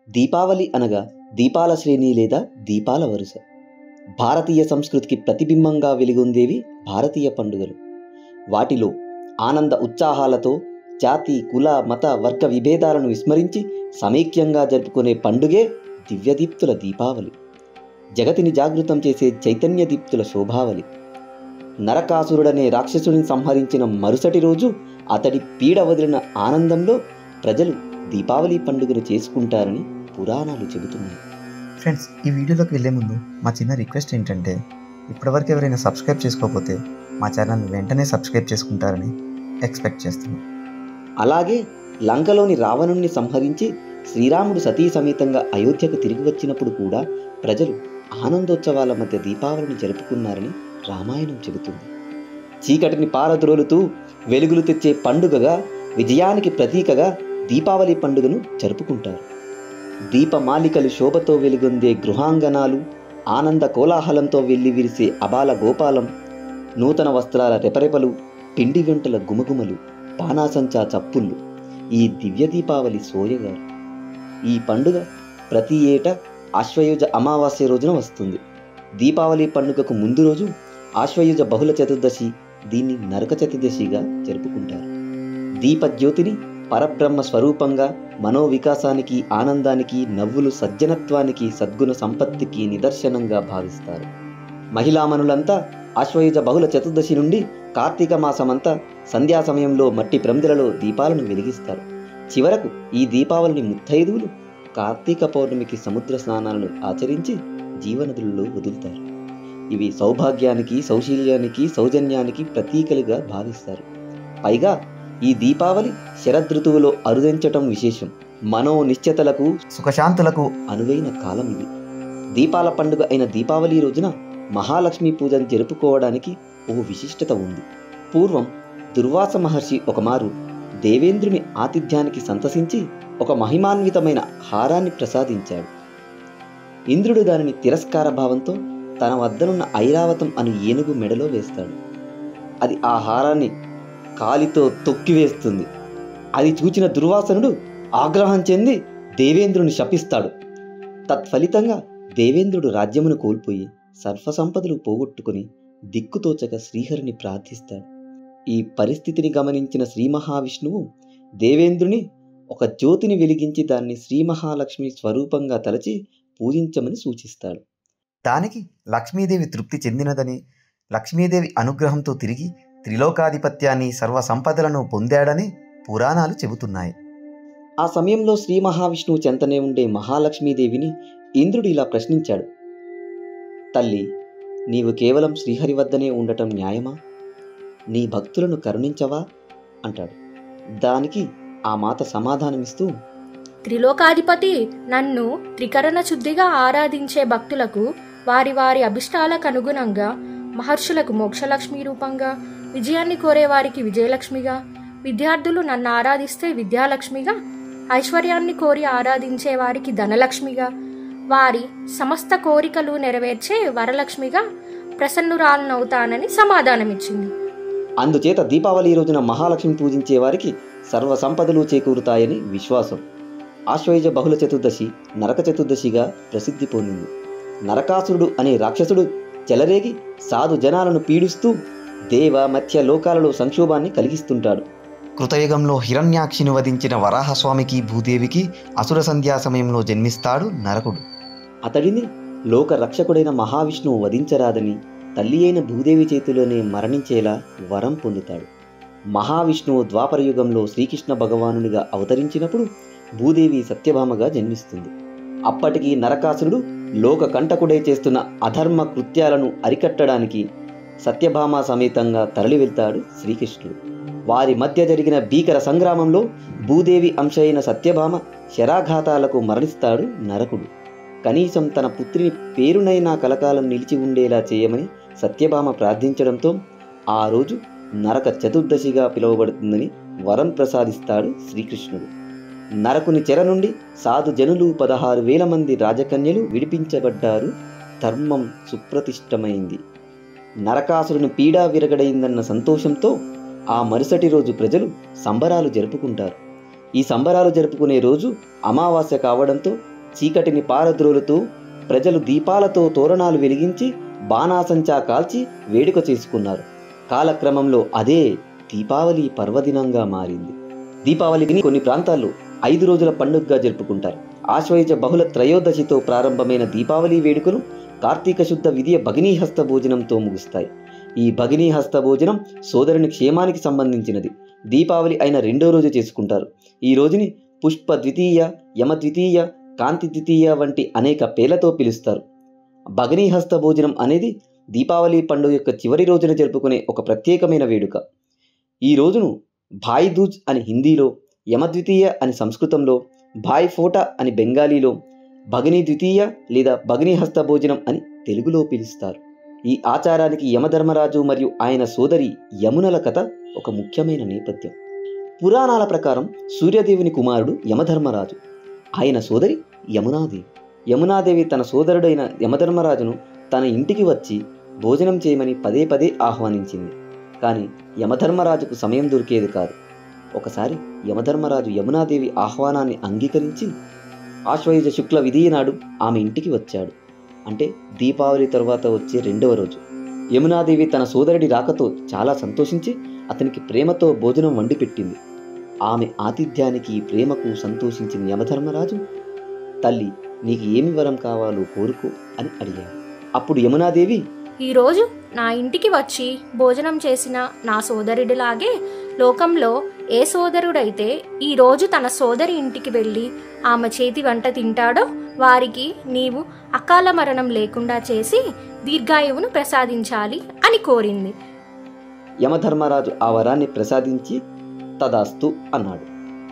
దీపావళి అనగా దీపాల శ్రేణి లేదా దీపాల వరుస. భారతీయ సంస్కృతికి ప్రతిబింబంగా వెలుగొందేవి భారతీయ పండుగలు. వాటిలో ఆనంద ఉత్సాహాలతో జాతి, కుల, మత, వర్గ విభేదాలను విస్మరించి సమైక్యంగా జరుపుకునే పండుగే దివ్యదీప్తుల దీపావళి. జగతిని జాగృతం చేసే చైతన్య దీప్తుల శోభావళి. నరకాసురుడనే రాక్షసుడిని సంహరించిన మరుసటి రోజు అతడి పీడ వదిలిన ఆనందంలో ప్రజలు దీపావళి పండుగను చేసుకుంటారని పురాణాలు చెబుతున్నాయి. ఫ్రెండ్స్, ఈ వీడియోలోకి వెళ్ళే ముందు మా చిన్న రిక్వెస్ట్ ఏంటంటే, ఇప్పటివరకు ఎవరైనా సబ్స్క్రైబ్ చేసుకోకపోతే మా ఛానల్ వెంటనే సబ్స్క్రైబ్ చేసుకుంటారని ఎక్స్పెక్ట్ చేస్తున్నాం. అలాగే లంకలోని రావణుణ్ణి సంహరించి శ్రీరాముడు సతీ సమేతంగా అయోధ్యకు తిరిగి వచ్చినప్పుడు కూడా ప్రజలు ఆనందోత్సవాల మధ్య దీపావళిని జరుపుకున్నారని రామాయణం చెబుతుంది. చీకటిని పారద్రోలుతూ వెలుగులు తెచ్చే పండుగగా, విజయానికి ప్రతీకగా దీపావళి పండుగను జరుపుకుంటారు. దీపమాలికలు శోభతో వెలుగొందే గృహాంగణాలు, ఆనంద కోలాహలంతో వెళ్ళి విరిసే అబాల గోపాలం, నూతన వస్త్రాల రెపరెపలు, పిండి వంటల గుమగుమలు, బాణాసంచా చప్పుళ్ళు ఈ దివ్య దీపావళి సోయగారు. ఈ పండుగ ప్రతి ఏటా ఆశ్వయుజ అమావాస్య రోజున వస్తుంది. దీపావళి పండుగకు ముందు రోజు ఆశ్వయుజ బహుళ చతుర్దశి, దీన్ని నరక చతుర్దశిగా జరుపుకుంటారు. దీపజ్యోతిని పరబ్రహ్మ స్వరూపంగా మనోవికాసానికి, ఆనందానికి, నవ్వులు సజ్జనత్వానికి, సద్గుణ సంపత్తికి నిదర్శనంగా భావిస్తారు. మహిళామణులంతా ఆశ్వయుజ బహుళ చతుర్దశి నుండి కార్తీక మాసమంతా సంధ్యా సమయంలో మట్టి ప్రమిదలలో దీపాలను వెలిగిస్తారు. చివరకు ఈ దీపావళిని ముత్తైదువులు కార్తీక పౌర్ణమికి సముద్ర స్నానాలను ఆచరించి జీవనదులలో వదులుతారు. ఇవి సౌభాగ్యానికి, సౌశీల్యానికి, సౌజన్యానికి ప్రతీకలుగా భావిస్తారు. పైగా ఈ దీపావళి శరదృతువులో అరుదించటం విశేషం. మనో నిశ్చతలకు, సుఖశాంతులకు అనువైన కాలం ఇది. దీపాల పండుగ అయిన దీపావళి రోజున మహాలక్ష్మి పూజను జరుపుకోవడానికి ఓ విశిష్టత ఉంది. పూర్వం దుర్వాస మహర్షి ఒకమారు దేవేంద్రుని ఆతిథ్యానికి సంతసించి ఒక మహిమాన్వితమైన హారాన్ని ప్రసాదించాడు. ఇంద్రుడు దానిని తిరస్కార భావంతో తన వద్దనున్న ఐరావతం అను ఏనుగు మెడలో వేస్తాడు. అది ఆ హారాన్ని కాలితో తొక్కివేస్తుంది. అది చూచిన దుర్వాసనుడు ఆగ్రహం చెంది దేవేంద్రుని శపిస్తాడు. తత్ఫలితంగా దేవేంద్రుడు రాజ్యమును కోల్పోయి సర్వసంపదలు పోగొట్టుకుని దిక్కుతోచక శ్రీహరిని ప్రార్థిస్తాడు. ఈ పరిస్థితిని గమనించిన శ్రీ మహావిష్ణువు దేవేంద్రుని ఒక జ్యోతిని వెలిగించి దాన్ని శ్రీ మహాలక్ష్మి స్వరూపంగా తలచి పూజించమని సూచిస్తాడు. దానికి లక్ష్మీదేవి తృప్తి చెందినదని, లక్ష్మీదేవి అనుగ్రహంతో తిరిగి త్రిలోకాధిపత్యాన్ని, సర్వ సంపదలను పొందాడని పురాణాలు చెబుతున్నాయి. ఆ సమయంలో శ్రీ మహావిష్ణువు చెంతనే ఉండే మహాలక్ష్మీదేవిని ఇంద్రుడు ఇలా ప్రశ్నించాడు. తల్లి, నీవు కేవలం శ్రీహరి వద్దనే ఉండటం న్యాయమా? నీ భక్తులను కరుణించవా అంటాడు. దానికి ఆ మాత సమాధానమిస్తూ, త్రిలోకాధిపతి నన్ను త్రికరణ శుద్ధిగా ఆరాధించే భక్తులకు వారి వారి అభిష్టాలకు అనుగుణంగా, మహర్షులకు మోక్షలక్ష్మి రూపంగా, విజయాన్ని కోరే వారికి విజయలక్ష్మిగా, విద్యార్థులు నన్ను ఆరాధిస్తే విద్యాలక్ష్మిగా, ఐశ్వర్యాన్ని కోరి ఆరాధించే వారికి ధనలక్ష్మిగా, వారి సమస్త కోరికలు నెరవేర్చే వరలక్ష్మిగా ప్రసన్నురాలనవుతానని సమాధానమిచ్చింది. అందుచేత దీపావళి రోజున మహాలక్ష్మి పూజించే వారికి సర్వ సంపదలు చేకూరుతాయని విశ్వాసం. ఆశ్వయుజ బహుళ చతుర్దశి నరక చతుర్దశిగా ప్రసిద్ధి పొందింది. నరకాసురుడు అనే రాక్షసుడు చెలరేగి సాధు జనాలను పీడిస్తూ దేవ మధ్య లోకాలలో సంక్షోభాన్ని కలిగిస్తుంటాడు. కృతయుగంలో హిరణ్యాక్షిని వధించిన వరాహస్వామికి, భూదేవికి అసుర సంధ్యా సమయంలో జన్మిస్తాడు నరకుడు. అతడిని లోక రక్షకుడైన మహావిష్ణువు వధించరాదని తల్లి అయిన భూదేవి చేతిలోనే మరణించేలా వరం పొందుతాడు. మహావిష్ణువు ద్వాపరయుగంలో శ్రీకృష్ణ భగవానునిగా అవతరించినప్పుడు భూదేవి సత్యభామగా జన్మిస్తుంది. అప్పటికి నరకాసురుడు లోక కంటకుడే చేస్తున్న అధర్మ కృత్యాలను అరికట్టడానికి సత్యభామ సమేతంగా తరలి వెళ్తాడు శ్రీకృష్ణుడు. వారి మధ్య జరిగిన భీకర సంగ్రామంలో భూదేవి అంశ అయిన సత్యభామ శరాఘాతాలకు మరణిస్తాడు నరకుడు. కనీసం తన పుత్రిని పేరునైనా కలకాలం నిలిచి ఉండేలా చేయమని సత్యభామ ప్రార్థించడంతో ఆ రోజు నరక చతుర్దశిగా పిలువబడుతుందని వరం ప్రసాదిస్తాడు శ్రీకృష్ణుడు. నరకుని చెర నుండి సాధు జనులు 16,000 మంది రాజకన్యలు విడిపించబడ్డారు. ధర్మం సుప్రతిష్టమైంది. నరకాసురుని పీడా విరగడైందన్న సంతోషంతో ఆ మరుసటి రోజు ప్రజలు సంబరాలు జరుపుకుంటారు. ఈ సంబరాలు జరుపుకునే రోజు అమావాస్య కావడంతో చీకటిని పారద్రోలుతూ ప్రజలు దీపాలతో తోరణాలు వెలిగించి బాణాసంచా కాల్చి వేడుక చేసుకున్నారు. కాలక్రమంలో అదే దీపావళి పర్వదినంగా మారింది. దీపావళిని కొన్ని ప్రాంతాల్లో 5 రోజుల పండుగగా జరుపుకుంటారు. ఆశ్వయుజ బహుళ త్రయోదశితో ప్రారంభమైన దీపావళి వేడుకలు కార్తీక శుద్ధ విధియ భగినీహస్త భోజనంతో ముగుస్తాయి. ఈ భగినీహస్త భోజనం సోదరుని క్షేమానికి సంబంధించినది. దీపావళి అయిన 2వ రోజు చేసుకుంటారు. ఈ రోజుని పుష్ప ద్వితీయ, యమ ద్వితీయ, కాంతి ద్వితీయ వంటి అనేక పేర్లతో పిలుస్తారు. భగినీహస్త భోజనం అనేది దీపావళి పండుగ యొక్క చివరి రోజున జరుపుకునే ఒక ప్రత్యేకమైన వేడుక. ఈ రోజును భాయ్ దూజ్ అని హిందీలో, యమద్వితీయ అని సంస్కృతంలో, భాయ్ ఫోటా అని బెంగాలీలో, భగినీ ద్వితీయ లేదా భగినీహస్త భోజనం అని తెలుగులో పిలుస్తారు. ఈ ఆచారానికి యమధర్మరాజు మరియు ఆయన సోదరి యమునల కథ ఒక ముఖ్యమైన నేపథ్యం. పురాణాల ప్రకారం సూర్యదేవుని కుమారుడు యమధర్మరాజు, ఆయన సోదరి యమునాదేవి. యమునాదేవి తన సోదరుడైన యమధర్మరాజును తన ఇంటికి వచ్చి భోజనం చేయమని పదే పదే ఆహ్వానించింది. కానీ యమధర్మరాజుకు సమయం దొరికేది కాదు. ఒకసారి యమధర్మరాజు యమునాదేవి ఆహ్వానాన్ని అంగీకరించి ఆశ్వయుజ శుక్ల విధియ నాడు ఆమె ఇంటికి వచ్చాడు. అంటే దీపావళి తరువాత వచ్చే 2వ రోజు. యమునాదేవి తన సోదరుడి రాకతో చాలా సంతోషించి అతనికి ప్రేమతో భోజనం వండి పెట్టింది. ఆమె ఆతిథ్యానికి, ప్రేమకు సంతోషించిన యమధర్మరాజు, తల్లి నీకు ఏమి వరం కావాలో కోరుకో అని అడిగాడు. అప్పుడు యమునాదేవి, ఈరోజు నా ఇంటికి వచ్చి భోజనం చేసిన నా సోదరుడిలాగే లోకంలో ఏ సోదరుడైతే ఈరోజు తన సోదరి ఇంటికి వెళ్ళి ఆమె చేతి వంట తింటాడో వారికి నీవు అకాల మరణం లేకుండా చేసి దీర్ఘాయువును ప్రసాదించాలి అని కోరింది. యమధర్మరాజు ఆ వరాన్ని ప్రసాదించి తదాస్తు అన్నాడు.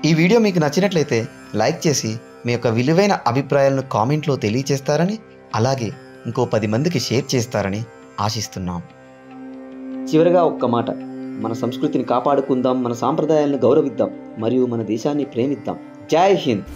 ఈ వీడియో మీకు నచ్చినట్లయితే లైక్ చేసి మీ యొక్క విలువైన అభిప్రాయాలను కామెంట్లో తెలియజేస్తారని, అలాగే ఇంకో 10 మందికి షేర్ చేస్తారని ఆశిస్తున్నాం. చివరగా ఒక్క మాట, మన సంస్కృతిని కాపాడుకుందాం, మన సాంప్రదాయాలను గౌరవిద్దాం మరియు మన దేశాన్ని ప్రేమిద్దాం. జై హింద్.